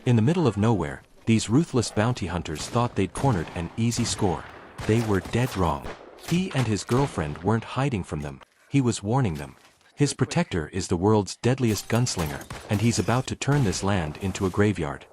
In the middle of nowhere, these ruthless bounty hunters thought they'd cornered an easy score. They were dead wrong. He and his girlfriend weren't hiding from them, he was warning them. His protector is the world's deadliest gunslinger, and he's about to turn this land into a graveyard.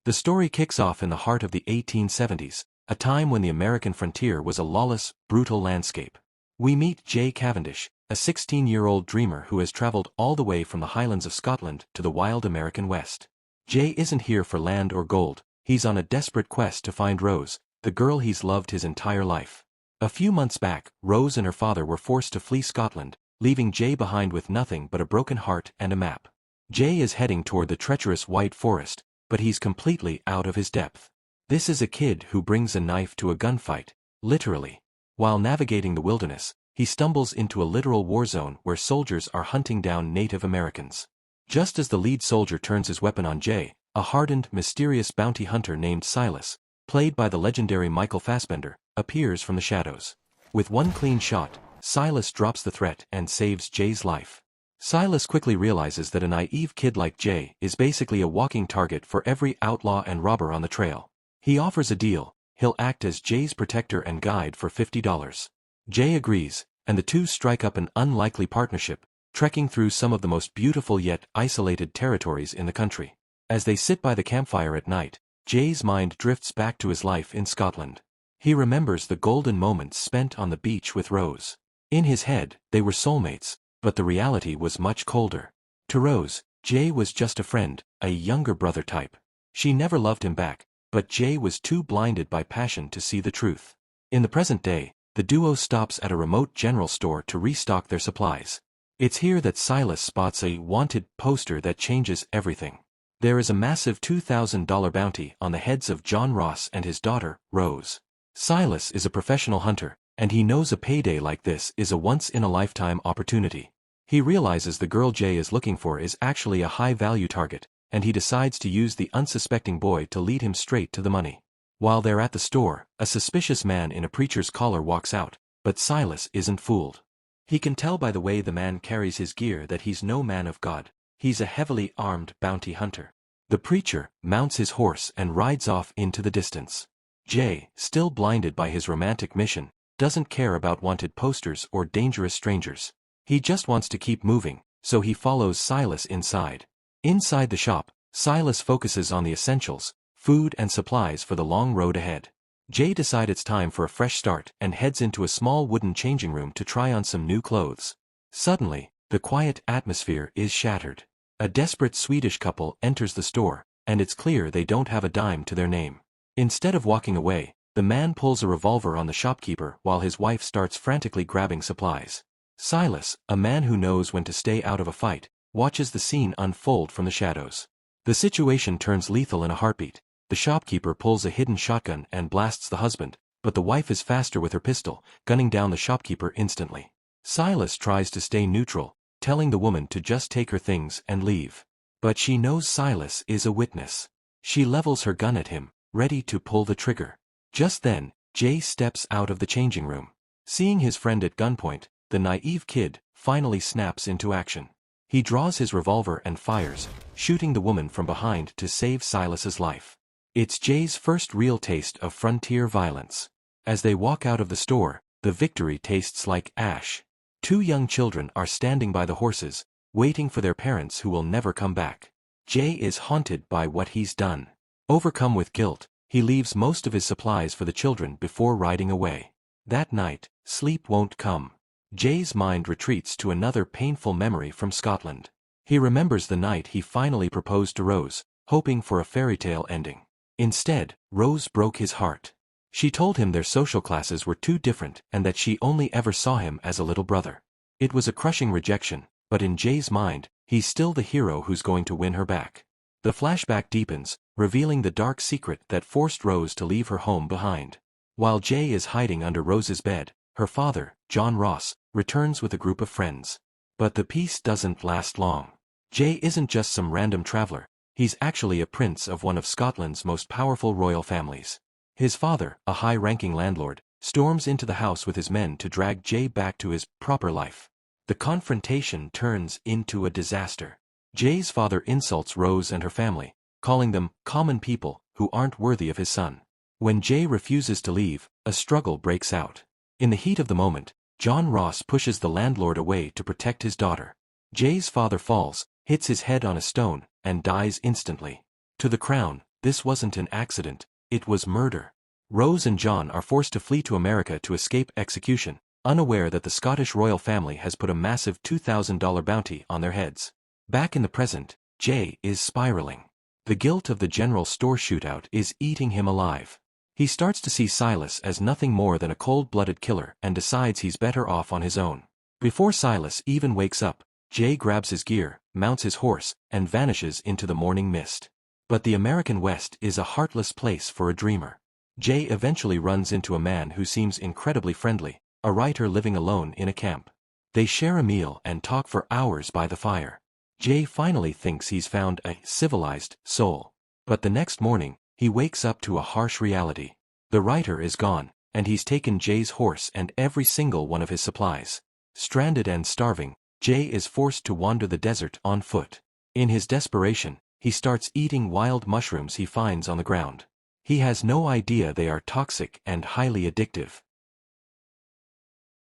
The story kicks off in the heart of the 1870s, a time when the American frontier was a lawless, brutal landscape. We meet J. Cavendish, a 16-year-old dreamer who has traveled all the way from the highlands of Scotland to the wild American West. Jay isn't here for land or gold, he's on a desperate quest to find Rose, the girl he's loved his entire life. A few months back, Rose and her father were forced to flee Scotland, leaving Jay behind with nothing but a broken heart and a map. Jay is heading toward the treacherous White Forest, but he's completely out of his depth. This is a kid who brings a knife to a gunfight, literally. While navigating the wilderness, he stumbles into a literal war zone where soldiers are hunting down Native Americans. Just as the lead soldier turns his weapon on Jay, a hardened, mysterious bounty hunter named Silas, played by the legendary Michael Fassbender, appears from the shadows. With one clean shot, Silas drops the threat and saves Jay's life. Silas quickly realizes that a naive kid like Jay is basically a walking target for every outlaw and robber on the trail. He offers a deal: he'll act as Jay's protector and guide for $50. Jay agrees, and the two strike up an unlikely partnership, trekking through some of the most beautiful yet isolated territories in the country. As they sit by the campfire at night, Jay's mind drifts back to his life in Scotland. He remembers the golden moments spent on the beach with Rose. In his head, they were soulmates, but the reality was much colder. To Rose, Jay was just a friend, a younger brother type. She never loved him back, but Jay was too blinded by passion to see the truth. In the present day, the duo stops at a remote general store to restock their supplies. It's here that Silas spots a wanted poster that changes everything. There is a massive $2,000 bounty on the heads of John Ross and his daughter, Rose. Silas is a professional hunter, and he knows a payday like this is a once-in-a-lifetime opportunity. He realizes the girl Jay is looking for is actually a high-value target, and he decides to use the unsuspecting boy to lead him straight to the money. While they're at the store, a suspicious man in a preacher's collar walks out, but Silas isn't fooled. He can tell by the way the man carries his gear that he's no man of God. He's a heavily armed bounty hunter. The preacher mounts his horse and rides off into the distance. Jay, still blinded by his romantic mission, doesn't care about wanted posters or dangerous strangers. He just wants to keep moving, so he follows Silas inside. Inside the shop, Silas focuses on the essentials, food and supplies for the long road ahead. Jay decides it's time for a fresh start and heads into a small wooden changing room to try on some new clothes. Suddenly, the quiet atmosphere is shattered. A desperate Swedish couple enters the store, and it's clear they don't have a dime to their name. Instead of walking away, the man pulls a revolver on the shopkeeper while his wife starts frantically grabbing supplies. Silas, a man who knows when to stay out of a fight, watches the scene unfold from the shadows. The situation turns lethal in a heartbeat. The shopkeeper pulls a hidden shotgun and blasts the husband, but the wife is faster with her pistol, gunning down the shopkeeper instantly. Silas tries to stay neutral, telling the woman to just take her things and leave. But she knows Silas is a witness. She levels her gun at him, ready to pull the trigger. Just then, Jay steps out of the changing room. Seeing his friend at gunpoint, the naive kid finally snaps into action. He draws his revolver and fires, shooting the woman from behind to save Silas's life. It's Jay's first real taste of frontier violence. As they walk out of the store, the victory tastes like ash. Two young children are standing by the horses, waiting for their parents who will never come back. Jay is haunted by what he's done. Overcome with guilt, he leaves most of his supplies for the children before riding away. That night, sleep won't come. Jay's mind retreats to another painful memory from Scotland. He remembers the night he finally proposed to Rose, hoping for a fairy tale ending. Instead, Rose broke his heart. She told him their social classes were too different and that she only ever saw him as a little brother. It was a crushing rejection, but in Jay's mind, he's still the hero who's going to win her back. The flashback deepens, revealing the dark secret that forced Rose to leave her home behind. While Jay is hiding under Rose's bed, her father, John Ross, returns with a group of friends. But the peace doesn't last long. Jay isn't just some random traveler, he's actually a prince of one of Scotland's most powerful royal families. His father, a high-ranking landlord, storms into the house with his men to drag Jay back to his proper life. The confrontation turns into a disaster. Jay's father insults Rose and her family, calling them common people who aren't worthy of his son. When Jay refuses to leave, a struggle breaks out. In the heat of the moment, John Ross pushes the landlord away to protect his daughter. Jay's father falls, hits his head on a stone, and dies instantly. To the Crown, this wasn't an accident, it was murder. Rose and John are forced to flee to America to escape execution, unaware that the Scottish royal family has put a massive $2,000 bounty on their heads. Back in the present, Jay is spiraling. The guilt of the general store shootout is eating him alive. He starts to see Silas as nothing more than a cold-blooded killer and decides he's better off on his own. Before Silas even wakes up, Jay grabs his gear, mounts his horse, and vanishes into the morning mist. But the American West is a heartless place for a dreamer. Jay eventually runs into a man who seems incredibly friendly, a writer living alone in a camp. They share a meal and talk for hours by the fire. Jay finally thinks he's found a civilized soul. But the next morning, he wakes up to a harsh reality. The writer is gone, and he's taken Jay's horse and every single one of his supplies. Stranded and starving, Jay is forced to wander the desert on foot. In his desperation, he starts eating wild mushrooms he finds on the ground. He has no idea they are toxic and highly addictive.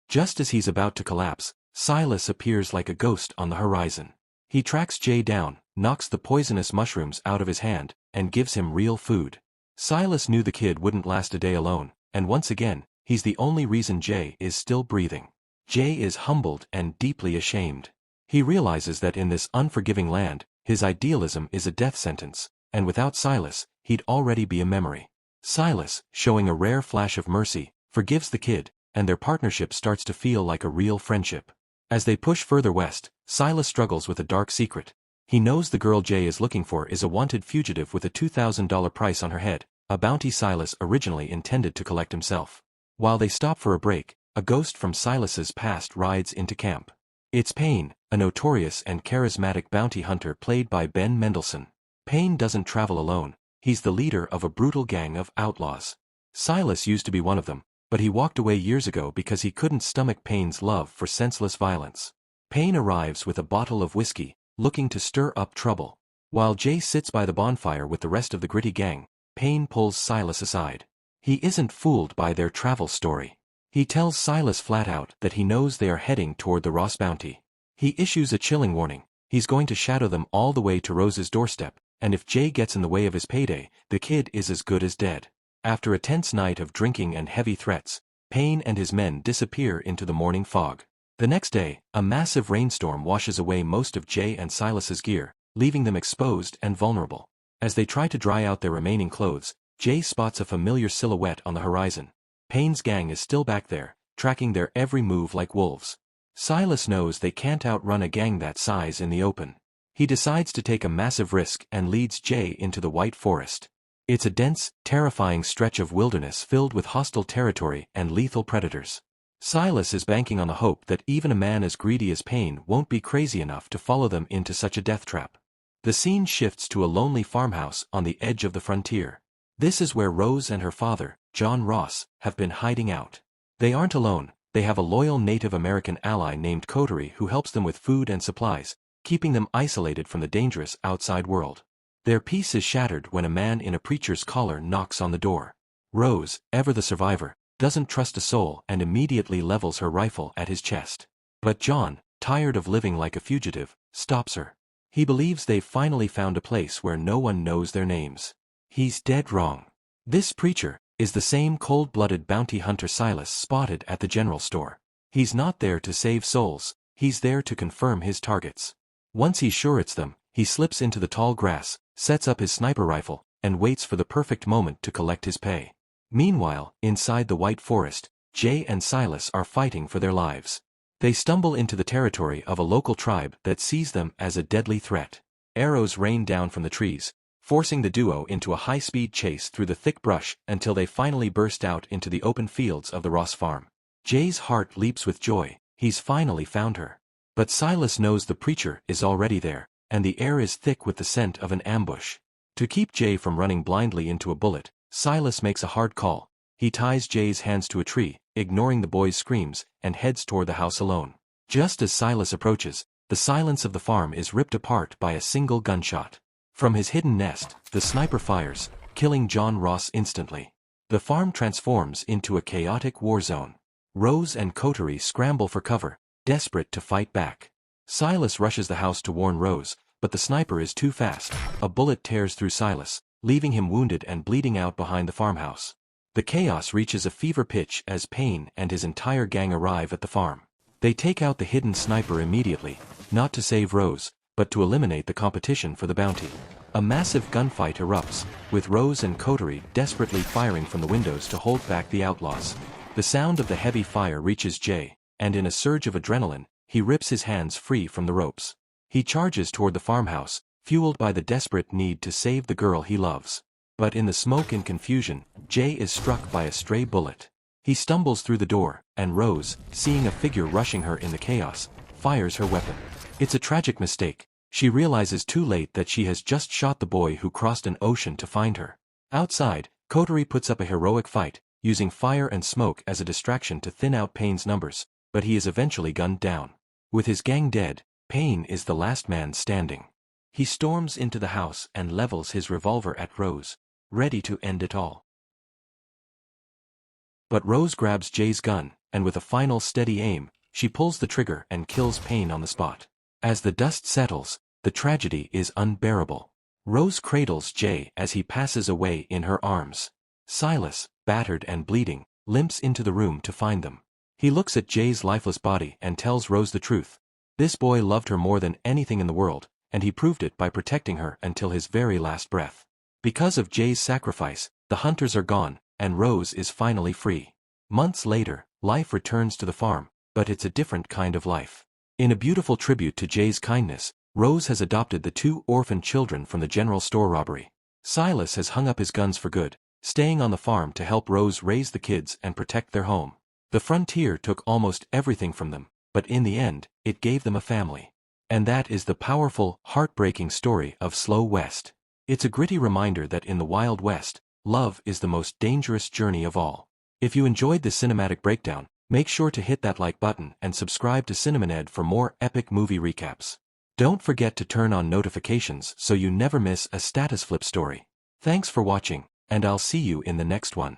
Just as he's about to collapse, Silas appears like a ghost on the horizon. He tracks Jay down, knocks the poisonous mushrooms out of his hand, and gives him real food. Silas knew the kid wouldn't last a day alone, and once again, he's the only reason Jay is still breathing. Jay is humbled and deeply ashamed. He realizes that in this unforgiving land, his idealism is a death sentence, and without Silas, he'd already be a memory. Silas, showing a rare flash of mercy, forgives the kid, and their partnership starts to feel like a real friendship. As they push further west, Silas struggles with a dark secret. He knows the girl Jay is looking for is a wanted fugitive with a $2,000 price on her head, a bounty Silas originally intended to collect himself. While they stop for a break, a ghost from Silas's past rides into camp. It's Payne, a notorious and charismatic bounty hunter played by Ben Mendelsohn. Payne doesn't travel alone, he's the leader of a brutal gang of outlaws. Silas used to be one of them, but he walked away years ago because he couldn't stomach Payne's love for senseless violence. Payne arrives with a bottle of whiskey, looking to stir up trouble. While Jay sits by the bonfire with the rest of the gritty gang, Payne pulls Silas aside. He isn't fooled by their travel story. He tells Silas flat out that he knows they are heading toward the Ross bounty. He issues a chilling warning. He's going to shadow them all the way to Rose's doorstep, and if Jay gets in the way of his payday, the kid is as good as dead. After a tense night of drinking and heavy threats, Payne and his men disappear into the morning fog. The next day, a massive rainstorm washes away most of Jay and Silas's gear, leaving them exposed and vulnerable. As they try to dry out their remaining clothes, Jay spots a familiar silhouette on the horizon. Payne's gang is still back there, tracking their every move like wolves. Silas knows they can't outrun a gang that size in the open. He decides to take a massive risk and leads Jay into the White Forest. It's a dense, terrifying stretch of wilderness filled with hostile territory and lethal predators. Silas is banking on the hope that even a man as greedy as Payne won't be crazy enough to follow them into such a death trap. The scene shifts to a lonely farmhouse on the edge of the frontier. This is where Rose and her father, John Ross, have been hiding out. They aren't alone, they have a loyal Native American ally named Coterie who helps them with food and supplies, keeping them isolated from the dangerous outside world. Their peace is shattered when a man in a preacher's collar knocks on the door. Rose, ever the survivor, doesn't trust a soul and immediately levels her rifle at his chest. But John, tired of living like a fugitive, stops her. He believes they've finally found a place where no one knows their names. He's dead wrong. This preacher is the same cold-blooded bounty hunter Silas spotted at the general store. He's not there to save souls, he's there to confirm his targets. Once he's sure it's them, he slips into the tall grass, sets up his sniper rifle, and waits for the perfect moment to collect his pay. Meanwhile, inside the White Forest, Jay and Silas are fighting for their lives. They stumble into the territory of a local tribe that sees them as a deadly threat. Arrows rain down from the trees, forcing the duo into a high-speed chase through the thick brush until they finally burst out into the open fields of the Ross farm. Jay's heart leaps with joy, he's finally found her. But Silas knows the preacher is already there, and the air is thick with the scent of an ambush. To keep Jay from running blindly into a bullet, Silas makes a hard call. He ties Jay's hands to a tree, ignoring the boy's screams, and heads toward the house alone. Just as Silas approaches, the silence of the farm is ripped apart by a single gunshot. From his hidden nest, the sniper fires, killing John Ross instantly. The farm transforms into a chaotic war zone. Rose and Coterie scramble for cover, desperate to fight back. Silas rushes the house to warn Rose, but the sniper is too fast. A bullet tears through Silas, leaving him wounded and bleeding out behind the farmhouse. The chaos reaches a fever pitch as Payne and his entire gang arrive at the farm. They take out the hidden sniper immediately, not to save Rose, but to eliminate the competition for the bounty. A massive gunfight erupts, with Rose and Coterie desperately firing from the windows to hold back the outlaws. The sound of the heavy fire reaches Jay, and in a surge of adrenaline, he rips his hands free from the ropes. He charges toward the farmhouse, fueled by the desperate need to save the girl he loves. But in the smoke and confusion, Jay is struck by a stray bullet. He stumbles through the door, and Rose, seeing a figure rushing her in the chaos, fires her weapon. It's a tragic mistake. She realizes too late that she has just shot the boy who crossed an ocean to find her. Outside, Coterie puts up a heroic fight, using fire and smoke as a distraction to thin out Payne's numbers, but he is eventually gunned down. With his gang dead, Payne is the last man standing. He storms into the house and levels his revolver at Rose, ready to end it all. But Rose grabs Jay's gun, and with a final steady aim, she pulls the trigger and kills Payne on the spot. As the dust settles, the tragedy is unbearable. Rose cradles Jay as he passes away in her arms. Silas, battered and bleeding, limps into the room to find them. He looks at Jay's lifeless body and tells Rose the truth. This boy loved her more than anything in the world, and he proved it by protecting her until his very last breath. Because of Jay's sacrifice, the hunters are gone, and Rose is finally free. Months later, life returns to the farm, but it's a different kind of life. In a beautiful tribute to Jay's kindness, Rose has adopted the 2 orphan children from the general store robbery. Silas has hung up his guns for good, staying on the farm to help Rose raise the kids and protect their home. The frontier took almost everything from them, but in the end, it gave them a family. And that is the powerful, heartbreaking story of Slow West. It's a gritty reminder that in the Wild West, love is the most dangerous journey of all. If you enjoyed this cinematic breakdown, make sure to hit that like button and subscribe to Cinemaned for more epic movie recaps. Don't forget to turn on notifications so you never miss a status flip story. Thanks for watching, and I'll see you in the next one.